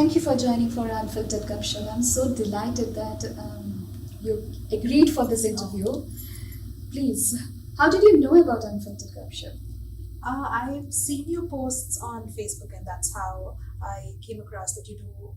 Thank you for joining for Unfiltered Cup Show. I'm so delighted that you agreed for this interview. Please, how did you know about Unfiltered Cup Show? I've seen your posts on Facebook, and that's how I came across that you do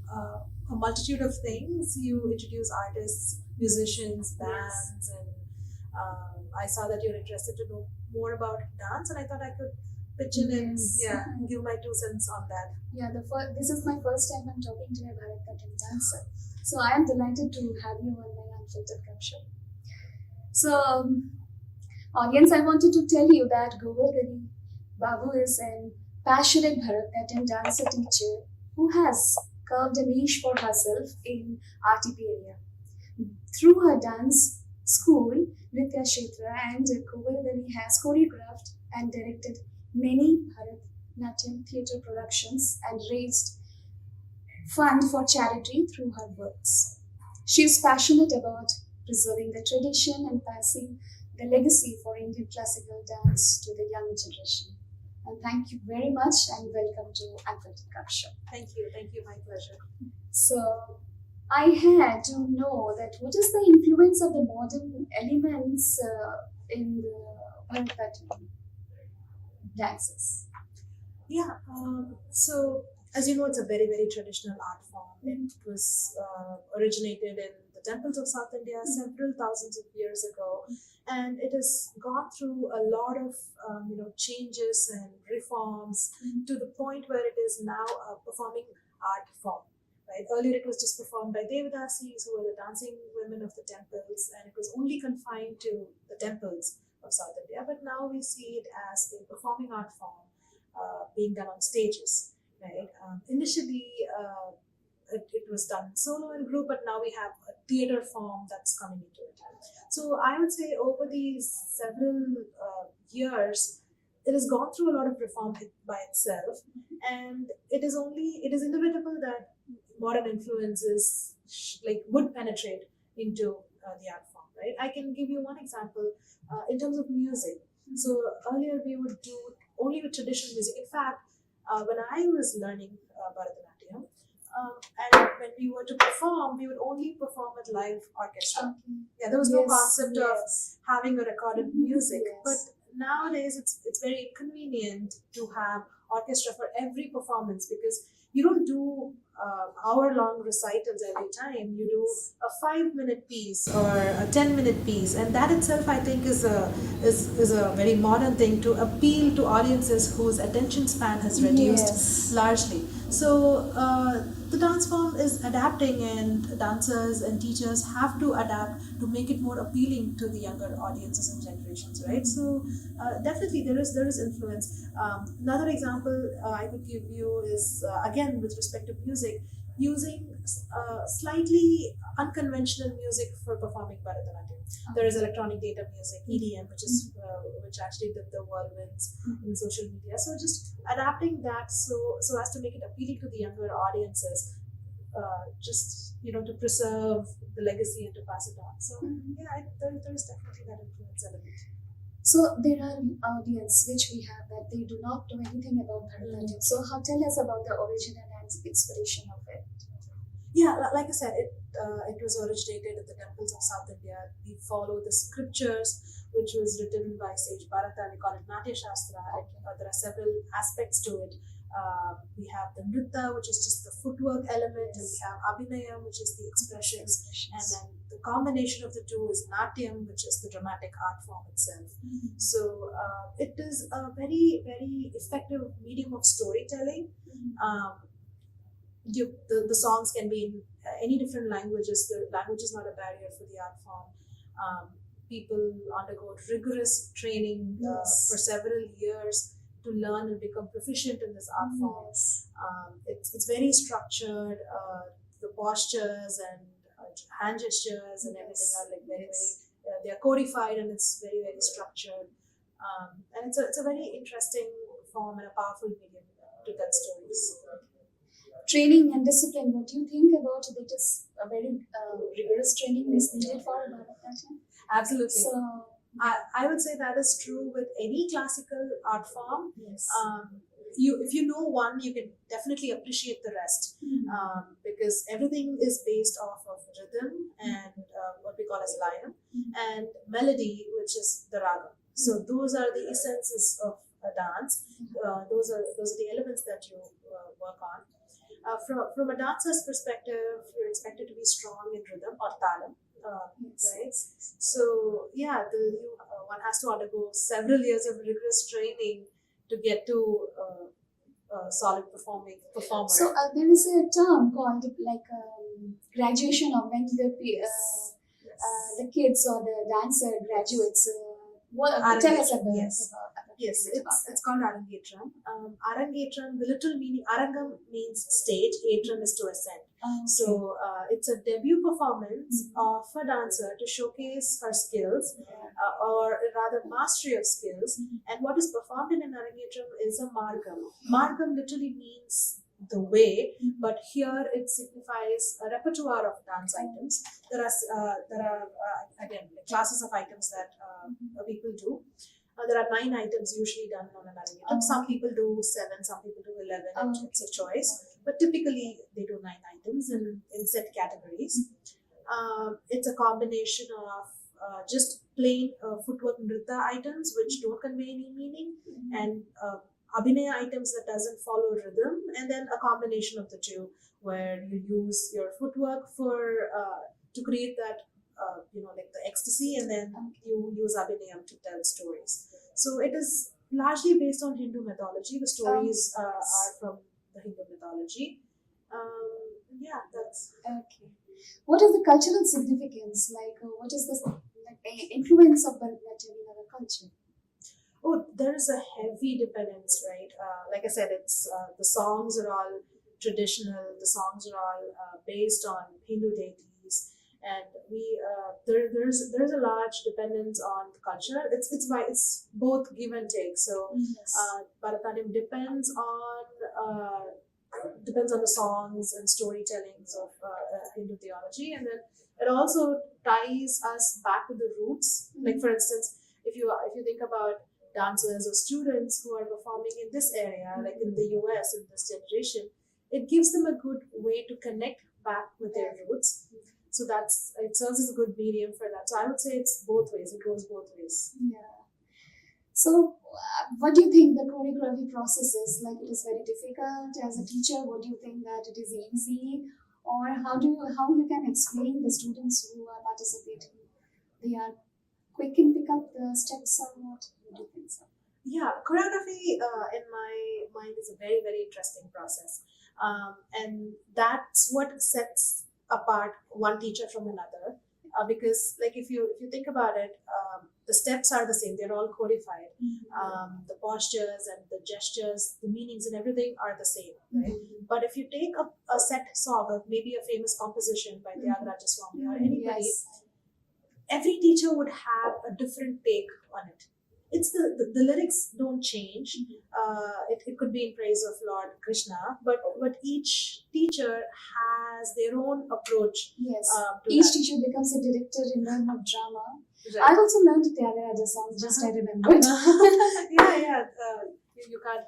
a multitude of things. You introduce artists, musicians, bands, and I saw that you're interested to know more about dance, and I thought I could pitch in and give my 2 cents on that. Yeah, this is my first time I'm talking to a Bharatanatyam dancer. So I am delighted to have you on my Unfiltered Cup Show. So, audience, I wanted to tell you that Govardhani Babu is a passionate Bharatanatyam dancer teacher who has carved a niche for herself in RTP area. Through her dance school, Nrityakshetra, and Govardhani has choreographed and directed many Bharatanatyam theatre productions and raised fund for charity through her works. She is passionate about preserving the tradition and passing the legacy for Indian classical dance to the younger generation. And thank you very much and welcome to Unfiltered Cup Show. Thank you, my pleasure. So, I had to know that what is the influence of the modern elements in the Bharatanatyam dances? Yeah, so as you know, it's a very, very traditional art form. It was originated in the temples of South India several thousands of years ago, and it has gone through a lot of changes and reforms to the point where it is now a performing art form. Right? Earlier, it was just performed by Devadasis, who were the dancing women of the temples, and it was only confined to the temples of South India. But now we see it as a performing art form being done on stages. Right? Initially, it was done solo and group, but now we have a theater form that's coming into it. So I would say over these several years, it has gone through a lot of reform by itself, and it is inevitable that modern influences would penetrate into the art form. Right? I can give you one example in terms of music. So earlier we would do only with traditional music. In fact, when I was learning Bharatanatyam, and when we were to perform, we would only perform with live orchestra. Yeah, there was no concept of having a recorded music. But nowadays, it's very inconvenient to have orchestra for every performance because you don't do hour-long recitals every time. You do a 5-minute piece or a 10-minute piece, and that itself, I think, is a very modern thing to appeal to audiences whose attention span has reduced largely. So the dance form is adapting, and dancers and teachers have to adapt to make it more appealing to the younger audiences and generations, right? So definitely there is influence. Another example I could give you is again with respect to music, using slightly unconventional music for performing Bharatanatyam. There is electronic data music, EDM, which actually did the whirlwinds in social media. So just adapting that so as to make it appealing to the younger audiences, to preserve the legacy and to pass it on. So there is definitely that influence element. So there are audience which we have that they do not know anything about Bharatanatyam. So tell us about the origin and inspiration of it. Yeah, like I said, it was originated in the temples of South India. We follow the scriptures, which was written by sage Bharata. We call it Nrityakshetra. There are several aspects to it. We have the Nritya, which is just the footwork element, and we have Abhinayam, which is the expressions, and then the combination of the two is Natyam, which is the dramatic art form itself. So it is a very, very effective medium of storytelling. The songs can be in any different languages. The language is not a barrier for the art form. People undergo rigorous training for several years to learn and become proficient in this art form. It's very structured. The postures and hand gestures and everything are like very, very. They are codified and it's very, very structured. And it's a very interesting form and a powerful medium to tell stories. Training and discipline, what do you think about it? It is a very rigorous training is needed for Bharatanatyam? Absolutely. So I would say that is true with any classical art form. if you know one, you can definitely appreciate the rest, because everything is based off of rhythm and what we call as laya, and melody, which is the raga. So those are the essences of a dance. Those are the elements that you work on. From a dancer's perspective, you're expected to be strong in rhythm or talam, right? So yeah, one has to undergo several years of rigorous training to get to solid performer. So there is a term called like graduation, or when the kids or the dancer graduates. Tell us about Yes. Yes, it's called Arangetram. Arangetram, the literal meaning, Arangam means stage, Atram is to ascend. Okay. So it's a debut performance of a dancer to showcase her skills, or rather mastery of skills. And what is performed in an Arangetram is a Margam. Margam literally means the way, but here it signifies a repertoire of dance items. There are again classes of items that people do. There are 9 items usually done on an Arangetram. Some people do 7, some people do 11. It's a choice, but typically they do 9 items in set categories. It's a combination of just plain footwork nritya items which don't convey any meaning, and abhinaya items that doesn't follow rhythm, and then a combination of the two where you use your footwork for to create that like the ecstasy, and then you use abhinayam to tell stories. So it is largely based on Hindu mythology. The stories are from the Hindu mythology. That's okay. What is the cultural significance? Like, what is the influence of Bharatanatyam in our culture? Oh, there is a heavy dependence, right? Like I said, it's the songs are all traditional. The songs are all based on Hindu deities, and there's a large dependence on the culture. It's both give and take. So Bharatanatyam depends on the songs and storytellings of Hindu theology, and then it also ties us back to the roots. Like for instance, if you think about dancers or students who are performing in this area, like in the US in this generation, it gives them a good way to connect back with their roots. So it serves as a good medium for that. So I would say it's both ways. It goes both ways. Yeah. So what do you think the choreography process is? Like, it is very difficult as a teacher? What do you think that it is easy? Or how you can explain the students who are participating? They are quick and pick up the steps or what? What do you think so? Yeah, choreography in my mind is a very, very interesting process. And that's what sets apart one teacher from another. Because like if you think about it, the steps are the same. They're all codified. The postures and the gestures, the meanings and everything are the same, right? But if you take a set song, or maybe a famous composition by Tyagaraja Swami or anybody, every teacher would have a different take on it. It's the lyrics don't change. It could be in praise of Lord Krishna, but each teacher has their own approach. Yes. To Each that. teacher becomes a director in the drama. Right. I've also learned Tyagaraja songs. Just I remember it.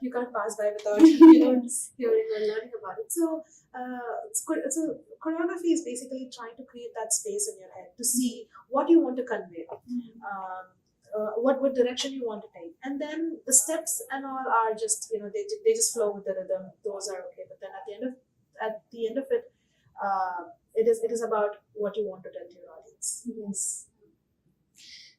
You can't pass by without hearing or learning about it. So it's good. So choreography is basically trying to create that space in your head to see what you want to convey. What direction you want to take, and then the steps and all are just they just flow with the rhythm. Those are okay, but then at the end of it, it is about what you want to tell to your audience. Yes.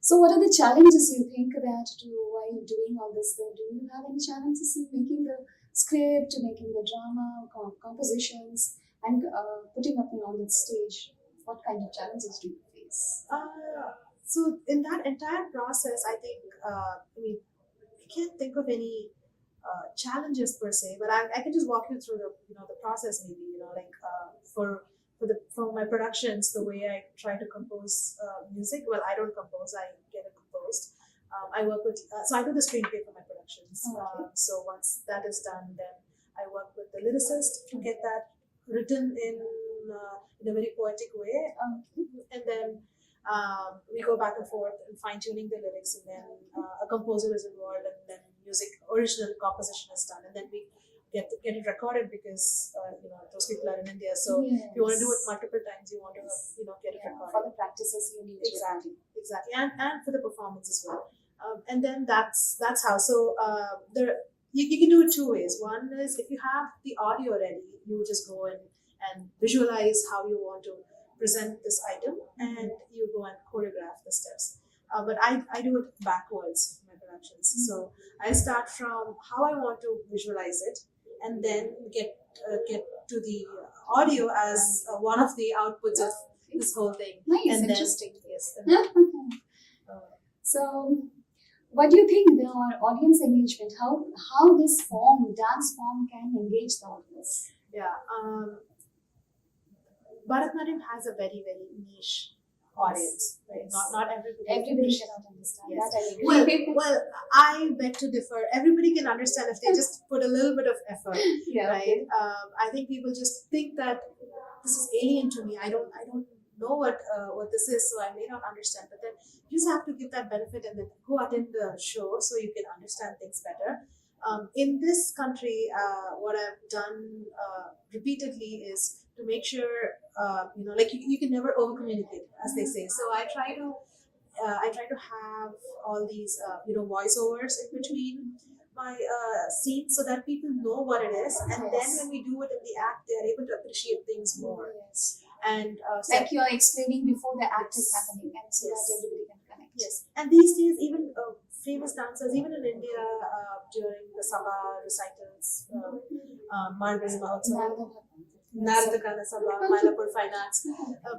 So what are the challenges you think that while doing all this? Do you have any challenges in making the script, making the drama, compositions, and putting up on the stage? What kind of challenges do you face? So in that entire process, I think I can't think of any challenges per se, but I can just walk you through the process maybe for my productions, the way I try to compose music. Well, I don't compose; I get it composed. I work with so I do the screenplay for my productions. So once that is done, then I work with the lyricist to get that written in a very poetic way, and then we go back and forth and fine tuning the lyrics, and then a composer is involved, and then music original composition is done, and then we get it recorded because those people are in India. So if you want to do it multiple times, you want to get it recorded. For the practices you need. Exactly, and for the performance as well. And then that's how. So you can do it two ways. One is if you have the audio ready, you just go in and visualize how you want to present this item, and you go and choreograph the steps. But I do it backwards in my productions. So I start from how I want to visualize it, and then get to the audio as one of the outputs of this whole thing. Nice, and interesting. Then, yes. So, what do you think the audience engagement? How this dance form, can engage the audience? Yeah, Bharatanatyam has a very very niche audience, right? Not Everybody cannot understand. Yes. That I agree. Well, I beg to differ. Everybody can understand if they just put a little bit of effort, right? I think people just think that this is alien to me. I don't know what this is, so I may not understand. But then you just have to give that benefit and then go attend the show so you can understand things better. In this country, what I've done repeatedly is to make sure like you can never over communicate, as they say. So I try to have all these voiceovers in between my scenes so that people know what it is, and then when we do it in the act, they are able to appreciate things more. Yes. And like you are explaining before the act is happening, and so that everybody can connect. Yes, and these days even famous dancers, even in India, during the Sabha recitals, Margari Mahotsav, Nrityakshetra Sabha, Mylapore Fine Arts,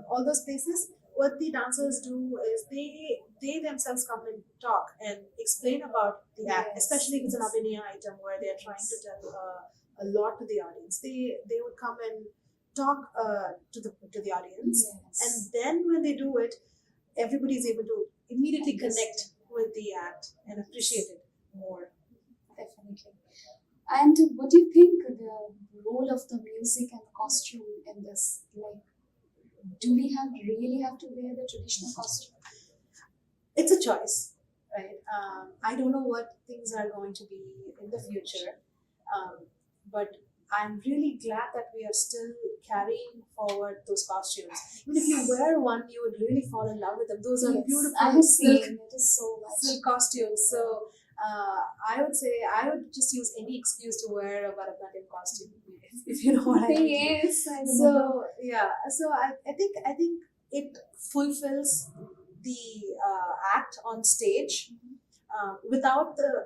all those places, what the dancers do is they themselves come and talk and explain about the act, especially if it's an Abhinaya item where they're trying to tell a lot to the audience. They would come and talk to the audience, and then when they do it, everybody is able to immediately connect with the act and appreciate it more. Definitely. And what do you think the role of the music and costume in this? Like, do we really have to wear the traditional costume? It's a choice, right? I don't know what things are going to be in the future, but I'm really glad that we are still carrying forward those costumes. Even if you wear one, you would really fall in love with them. Those are beautiful. I have seen it is so much silk costumes. So I would say I would just use any excuse to wear a Bharatanatyam costume, if you know what I mean. Yes, I So yeah, so I think it fulfills the act on stage. Without the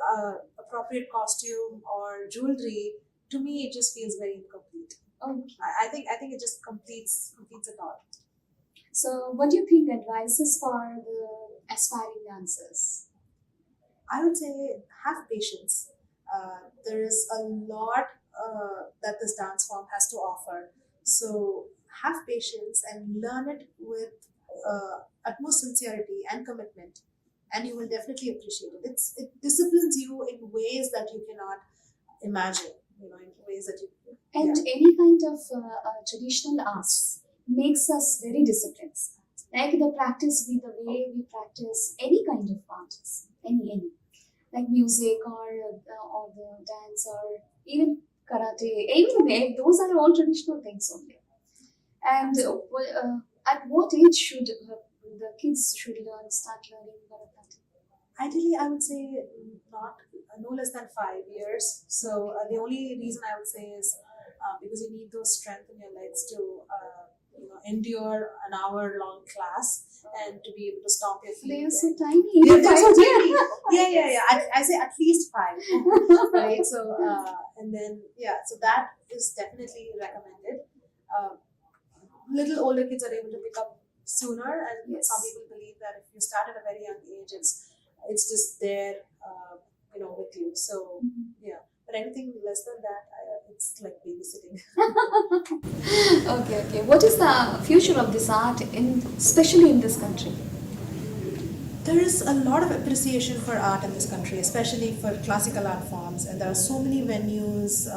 appropriate costume or jewelry, to me it just feels very incomplete. Okay. I think it just completes it all. So what do you think advices for the aspiring dancers? I would say have patience. There is a lot that this dance form has to offer. So have patience and learn it with utmost sincerity and commitment, and you will definitely appreciate it. It disciplines you in ways that you cannot imagine. In ways that you. And any kind of traditional arts makes us very disciplined. Like the practice be the way we practice any kind of arts, any like music or the dance or even karate, even those are all traditional things only. And at what age should the kids start learning Bharatanatyam? Ideally, I would say no less than 5 years. So the only reason I would say is because you need those strength in your legs to endure an hour-long class and to be able to stomp your feet. They are so tiny. They're so tiny. Yeah. I say at least 5, right? So and then so that is definitely recommended. Little older kids are able to pick up sooner, and some people believe that if you start at a very young age, it's just there, with you. So but anything less than that, it's like babysitting. Okay. What is the future of this art, especially in this country? There is a lot of appreciation for art in this country, especially for classical art forms, and there are so many venues,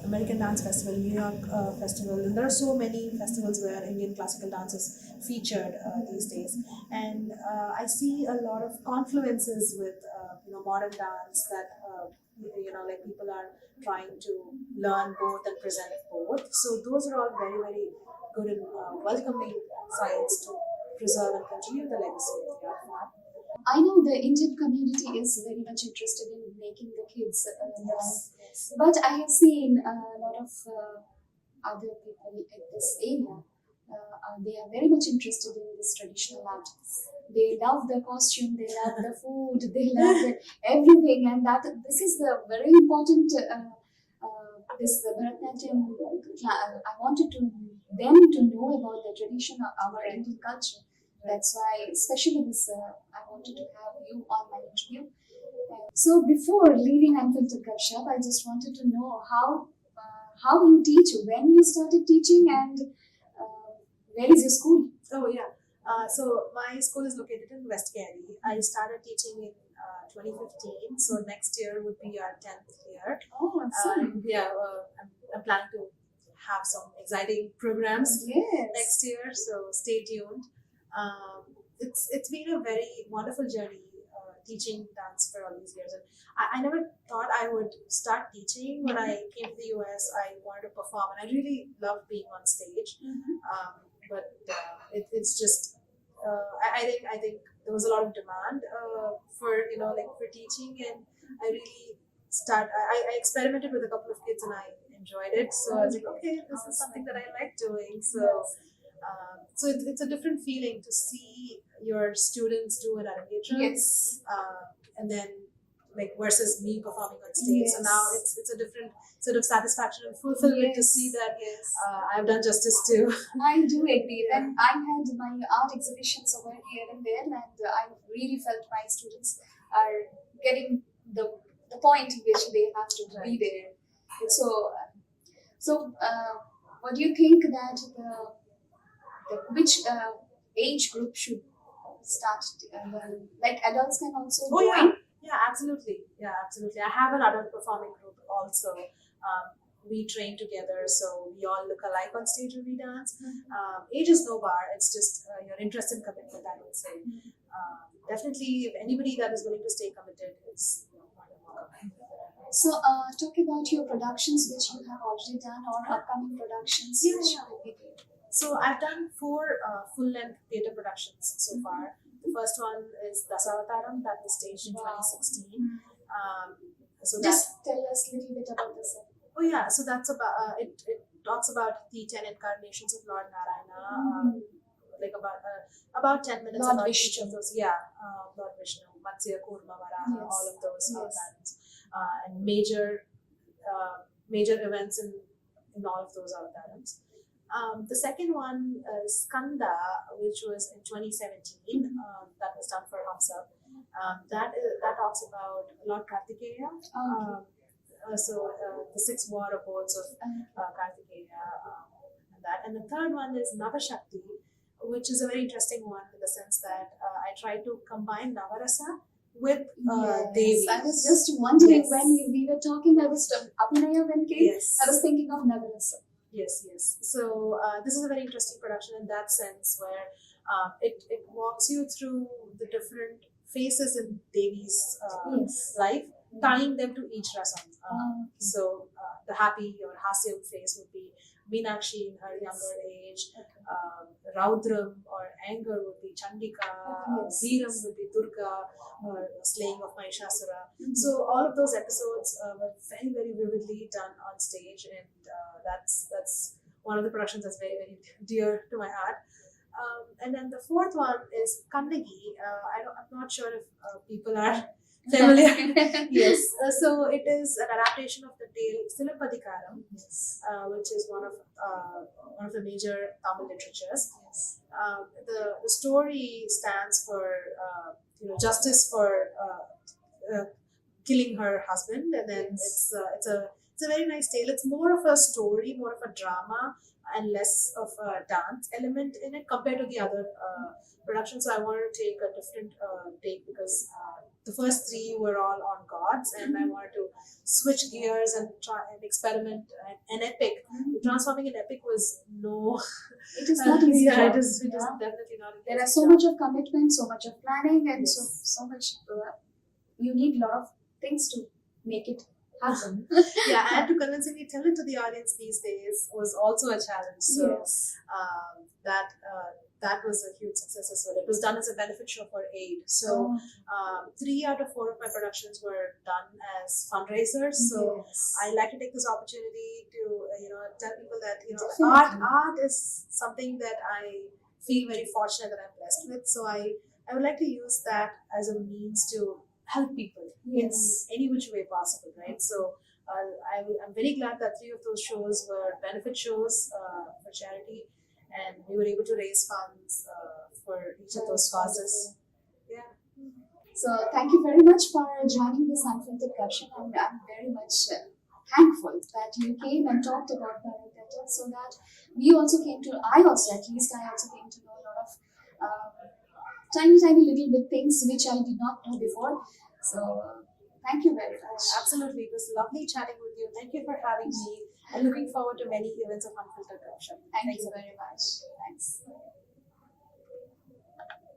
American Dance Festival, New York Festival, and there are so many festivals where Indian classical dance is featured these days. And I see a lot of confluences with modern dance that like people are trying to learn both and present both. So those are all very very good and welcoming signs to preserve and continue the legacy of the art form. I know the Indian community is very much interested in making the kids learn, Yes. but I have seen a lot of other people in this area. They are very much interested in this traditional art. They love the costume, they love the food, they love everything, and that this is the very important. This Bharatanatyam. I wanted them to know about the tradition of our Indian culture. That's why, especially this, I wanted to have you on my interview. So before leaving Unfiltered Gupshup, I just wanted to know how you teach, when you started teaching, and where is your school? Oh yeah. So my school is located in West Kerry. I started teaching in 2015. So next year would be our 10th year. Oh, awesome. I'm planning to have some exciting programs Yes. next year. So stay tuned. It's been a very wonderful journey teaching dance for all these years, and I never thought I would start teaching. When I came to the US, I wanted to perform, and I really love being on stage. But it's just I think there was a lot of demand for for teaching, and I really I experimented with a couple of kids, and I enjoyed it. So I was like, okay, this is something that I like doing. So it's a different feeling to see your students do it at a theater, Yes. and then like versus me performing on stage. So now it's a different sort of satisfaction and fulfillment to see that I've done justice to. I do agree. When I had my art exhibitions over here and there, and I really felt my students are getting the point in which they have to be there. So, what do you think that which age group should start? Like adults can also Oh join? yeah, absolutely. Yeah, absolutely. I have an adult performing group also. We train together, so we all look alike on stage when we dance. Age is no bar. It's just your interest and commitment, I would say. Definitely, if anybody that is willing to stay committed is more than welcome. So, talk about your productions which you have already done or upcoming productions which you will be doing. So I've done 4 full-length theatre productions so far. The first one is Dasavataram, that was staged in 2016. So Just tell us a little bit about this. Oh yeah, so that's about it talks about the 10 incarnations of Lord Narayana. Like about 10 minutes Lord about Vishnu. each of those. Lord Vishnu, Matsya, Kurma, Varaha, all of those avatars, and major events in all of those avatars. The second one is Skanda, which was in 2017. That was done for Hamsa. That talks about Lord Kartikeya. The 6 water boats of Kartikeya, and the third one is Navashakti, which is a very interesting one in the sense that I try to combine Navarasa with Devi. I was just wondering when we were talking, I was Abhinaya when came, Yes. I was thinking of Nagarasa. Yes. So this is a very interesting production in that sense, where it walks you through the different phases in Devi's life, tying them to each rasam. So the happy or Hasyam phase would be Meenakshi in her younger age, Raudram or anger would be Chandika, Veeram would be Durga, or slaying of Mahishasura. So all of those episodes were very, very vividly done on stage, and that's one of the productions that's very, very dear to my heart. And then the fourth one is Kandagi. I'm not sure if people are familiar. Yes. So it is an adaptation of the tale Silapadikaram, which is one of the major Tamil literatures. The story stands for justice for killing her husband, and then it's a very nice tale. It's more of a story, more of a drama, and less of a dance element in it compared to the other productions. So I wanted to take a different take because the first 3 were all on gods, and I wanted to switch gears and try and experiment. An epic, transforming an epic was no. It is not easy. It is definitely not. There are so much of commitment, so much of planning, and so much you need a lot of things to make it happen. Yeah, and to convincingly tell it to the audience these days was also a challenge. So Yes. that was a huge success as well. It was done as a benefit show for aid. So Oh, 3 out of 4 of my productions were done as fundraisers. So yes. I like to take this opportunity to tell people that Definitely. art is something that I feel very fortunate that I'm blessed with. So I would like to use that as a means to help people Yes. in any which way possible, right? So I'm very glad that 3 of those shows were benefit shows for charity, and we were able to raise funds for each of those causes. Yeah. So thank you very much for joining this unfiltered discussion, and I'm very much thankful that you came and talked about Bharatanatyam, so that I also came to know a lot of tiny little bit things which I did not know before. So thank you very much. Absolutely. It was lovely chatting with you. Thank you for having me, and looking forward to many events of Unfiltered Corruption. Thank you very much.